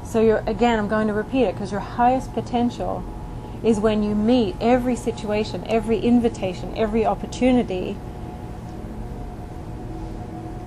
So again, I'm going to repeat it, because your highest potential is when you meet every situation, every invitation, every opportunity,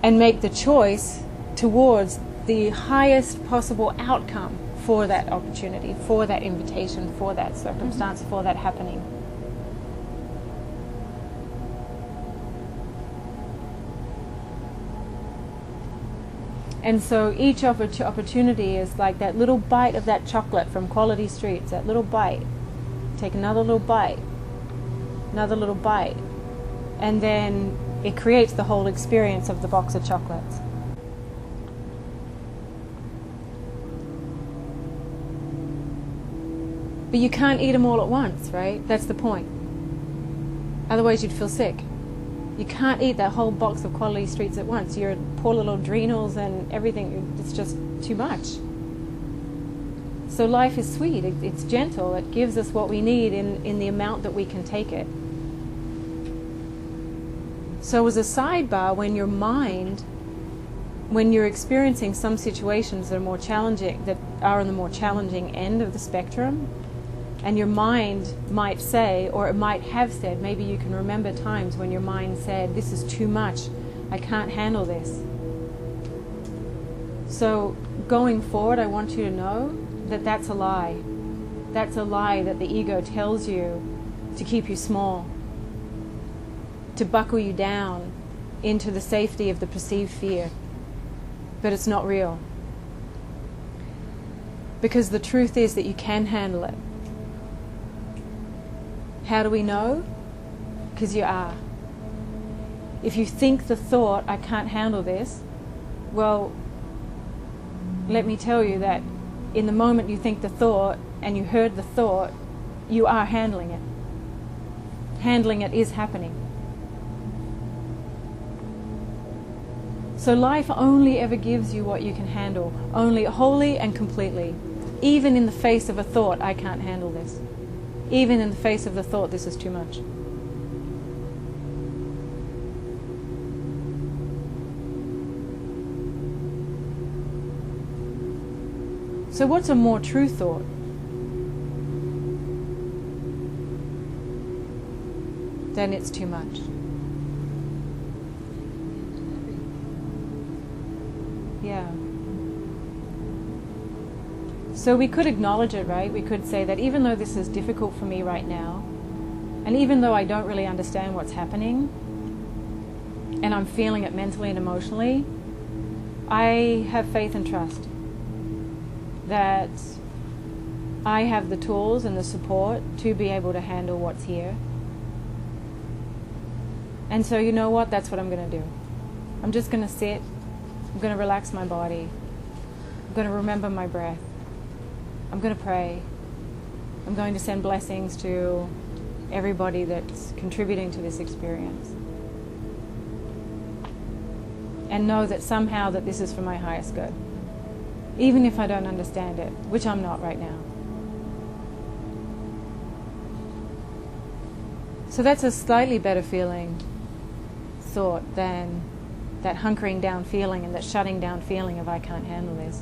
and make the choice towards the highest possible outcome for that opportunity, for that invitation, for that circumstance, for that happening. And so each opportunity is like that little bite of that chocolate from Quality Streets, that little bite. Take another little bite, another little bite, and then it creates the whole experience of the box of chocolates. But you can't eat them all at once, right? That's the point. Otherwise you'd feel sick. You can't eat that whole box of Quality Streets at once. Your poor little adrenals and everything, it's just too much. So life is sweet, it's gentle, it gives us what we need in the amount that we can take it. So as a sidebar, when you're experiencing some situations that are more challenging, that are on the more challenging end of the spectrum, and your mind might say, or it might have said, maybe you can remember times when your mind said, this is too much, I can't handle this. So going forward, I want you to know that that's a lie. That's a lie that the ego tells you to keep you small, to buckle you down into the safety of the perceived fear. But it's not real. Because the truth is that you can handle it. How do we know? Because you are. If you think the thought, I can't handle this, well, let me tell you that in the moment you think the thought and you heard the thought, you are handling it. Handling it is happening. So life only ever gives you what you can handle, only wholly and completely. Even in the face of a thought, I can't handle this. Even in the face of the thought, this is too much. So what's a more true thought? Then it's too much. Yeah. So we could acknowledge it, right? We could say that even though this is difficult for me right now, and even though I don't really understand what's happening, and I'm feeling it mentally and emotionally, I have faith and trust that I have the tools and the support to be able to handle what's here. And so you know what? That's what I'm going to do. I'm just going to sit. I'm going to relax my body. I'm going to remember my breath. I'm going to pray. I'm going to send blessings to everybody that's contributing to this experience. And know that somehow that this is for my highest good. Even if I don't understand it, which I'm not right now. So that's a slightly better feeling thought than that hunkering down feeling and that shutting down feeling of I can't handle this.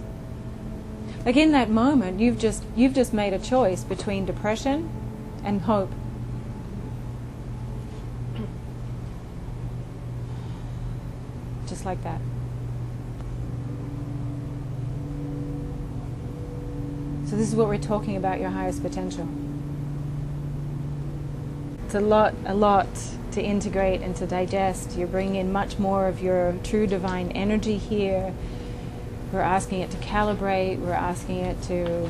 Like in that moment, you've just made a choice between depression and hope. Just like that. So this is what we're talking about, your highest potential. It's a lot to integrate and to digest. You're bringing in much more of your true divine energy here. We're asking it to calibrate. We're asking it to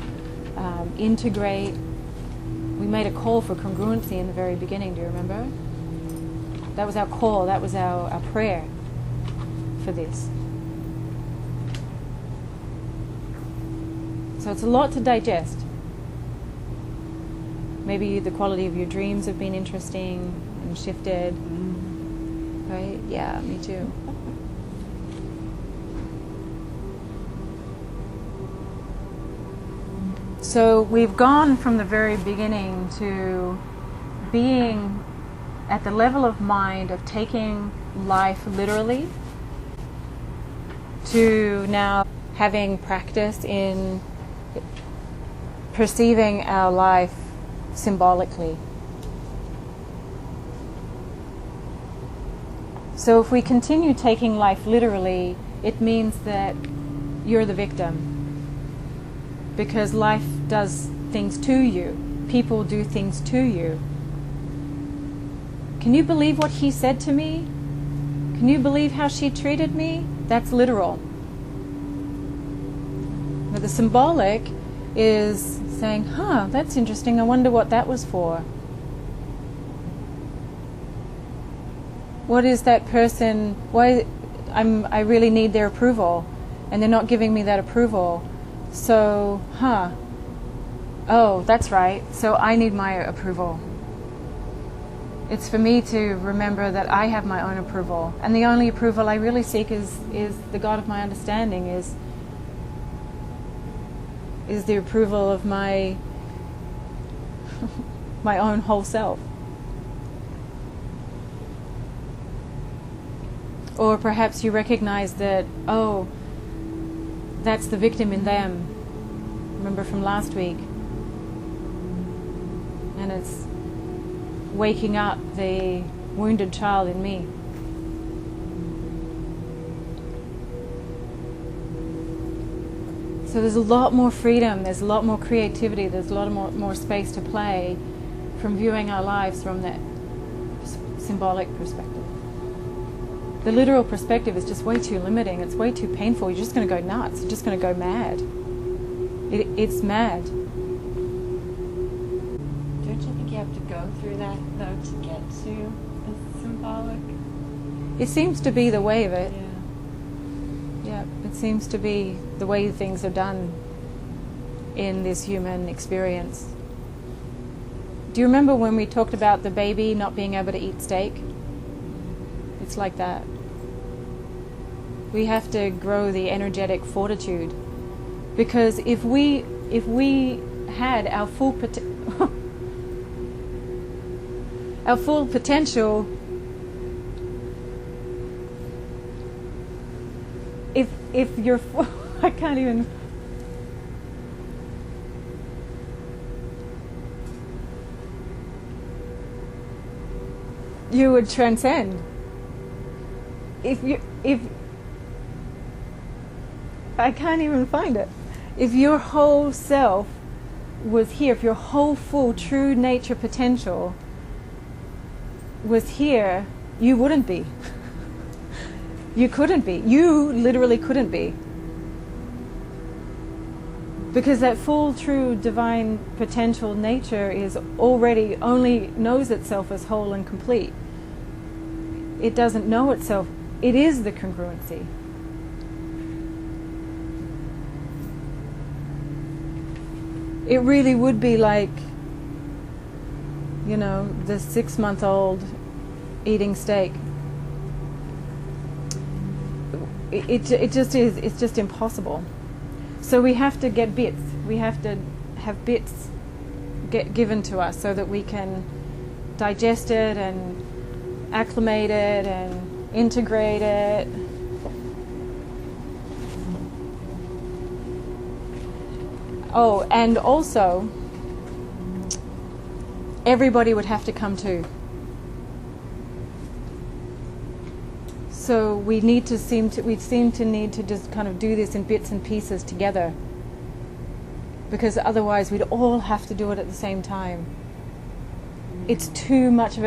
integrate. We made a call for congruency in the very beginning, do you remember? That was our call, that was our prayer for this. So it's a lot to digest. Maybe the quality of your dreams have been interesting and shifted. Right? Yeah, me too. So we've gone from the very beginning to being at the level of mind of taking life literally, to now having practice in perceiving our life symbolically. So if we continue taking life literally, it means that you're the victim. Because life does things to you. People do things to you. Can you believe what he said to me? Can you believe how she treated me? That's literal. But the symbolic is saying, that's interesting. I wonder what that was for. What is that person? Why I really need their approval, and they're not giving me that approval. So, oh, that's right. So I need my approval. It's for me to remember that I have my own approval, and the only approval I really seek is the God of my understanding, is the approval of my my own whole self. Or perhaps you recognize that, oh, that's the victim in them. Remember from last week? And it's waking up the wounded child in me. So there's a lot more freedom, there's a lot more creativity, there's a lot more space to play from viewing our lives from that symbolic perspective. The literal perspective is just way too limiting. It's way too painful. You're just going to go nuts. You're just going to go mad. It's mad. Don't you think you have to go through that, though, to get to the symbolic? It seems to be the way of it. Yeah. Yeah, it seems to be the way things are done in this human experience. Do you remember when we talked about the baby not being able to eat steak? It's like that. We have to grow the energetic fortitude, because if we had our full potential, if you're I can't even. You would transcend. If I can't even find it. If your whole self was here, if your whole full true nature potential was here, you wouldn't be. You couldn't be. You literally couldn't be. Because that full true divine potential nature is already only knows itself as whole and complete. It doesn't know itself. It is the congruency. It really would be like, the 6-month-old eating steak. It just is. It's just impossible. So we have to get bits. We have to have bits given to us so that we can digest it and acclimate it and integrate it. Oh, and also, everybody would have to come too. So we seem to need to just kind of do this in bits and pieces together, because otherwise we'd all have to do it at the same time. It's too much of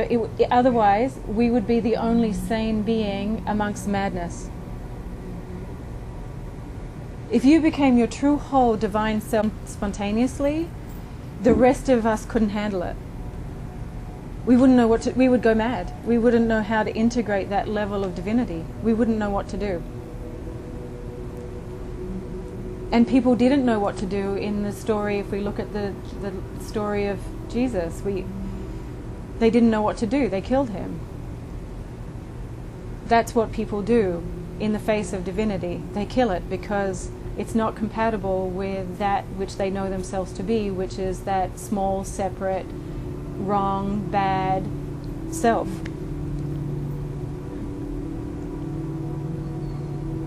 otherwise we would be the only sane being amongst madness. If you became your true whole divine self spontaneously, the rest of us couldn't handle it. We wouldn't know we would go mad. We wouldn't know how to integrate that level of divinity. We wouldn't know what to do. And people didn't know what to do in the story. If we look at the story of Jesus, they didn't know what to do. They killed him. That's what people do in the face of divinity. They kill it because it's not compatible with that which they know themselves to be, which is that small, separate, wrong, bad self.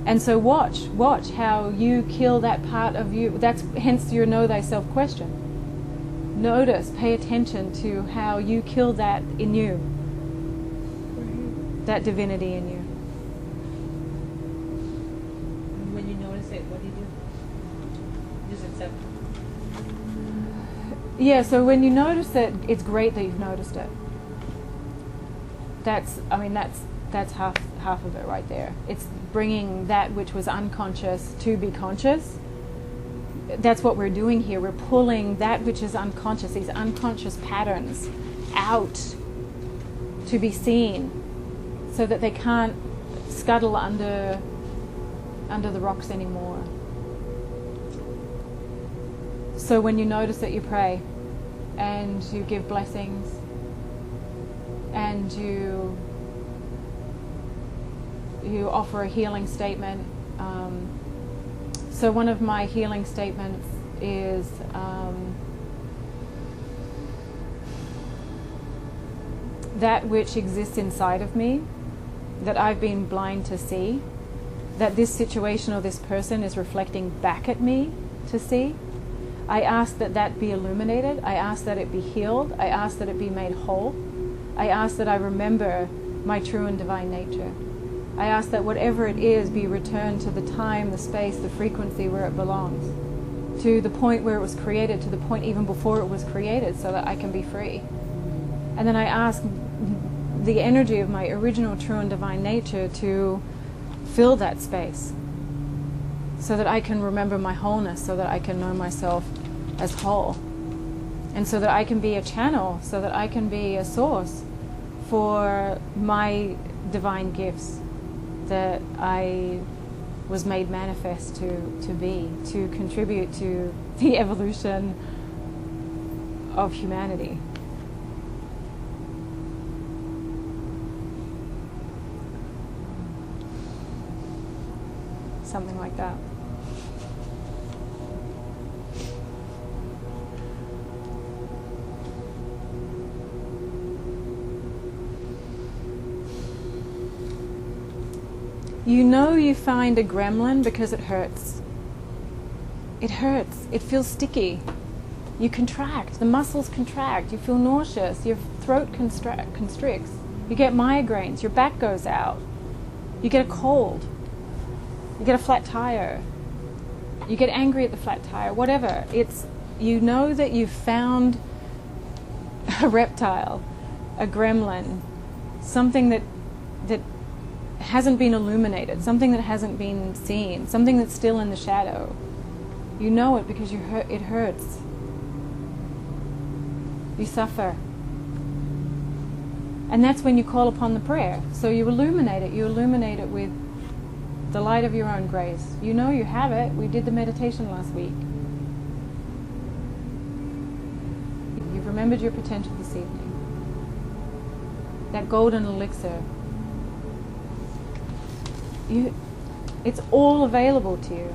And so watch how you kill that part of you. That's hence your know thyself question. Notice, pay attention to how you kill that in you, that divinity in you. And when you notice it, what do you do? Just accept it. Yeah, so when you notice it, it's great that you've noticed it. That's half of it right there. It's bringing that which was unconscious to be conscious. That's what we're doing here. We're pulling that which is unconscious, these unconscious patterns, out to be seen, so that they can't scuttle under the rocks anymore. So when you notice that, you pray and you give blessings and you offer a healing statement. So one of my healing statements is that which exists inside of me that I've been blind to see, that this situation or this person is reflecting back at me to see. I ask that that be illuminated. I ask that it be healed. I ask that it be made whole. I ask that I remember my true and divine nature. I ask that whatever it is be returned to the time, the space, the frequency where it belongs, to the point where it was created, to the point even before it was created, so that I can be free. And then I ask the energy of my original true and divine nature to fill that space, so that I can remember my wholeness, so that I can know myself as whole, and so that I can be a channel, so that I can be a source for my divine gifts that I was made manifest to be, to contribute to the evolution of humanity. Something like that. You know you find a gremlin because it hurts. It hurts. It feels sticky. You contract. The muscles contract. You feel nauseous. Your throat constricts. You get migraines. Your back goes out. You get a cold. You get a flat tire. You get angry at the flat tire. Whatever. You know that you've found a reptile, a gremlin, something that hasn't been illuminated, something that hasn't been seen, something that's still in the shadow. You know it because it hurts. You suffer. And that's when you call upon the prayer. So you illuminate it. You illuminate it with the light of your own grace. You know you have it. We did the meditation last week. You've remembered your potential this evening. That golden elixir. It's all available to you.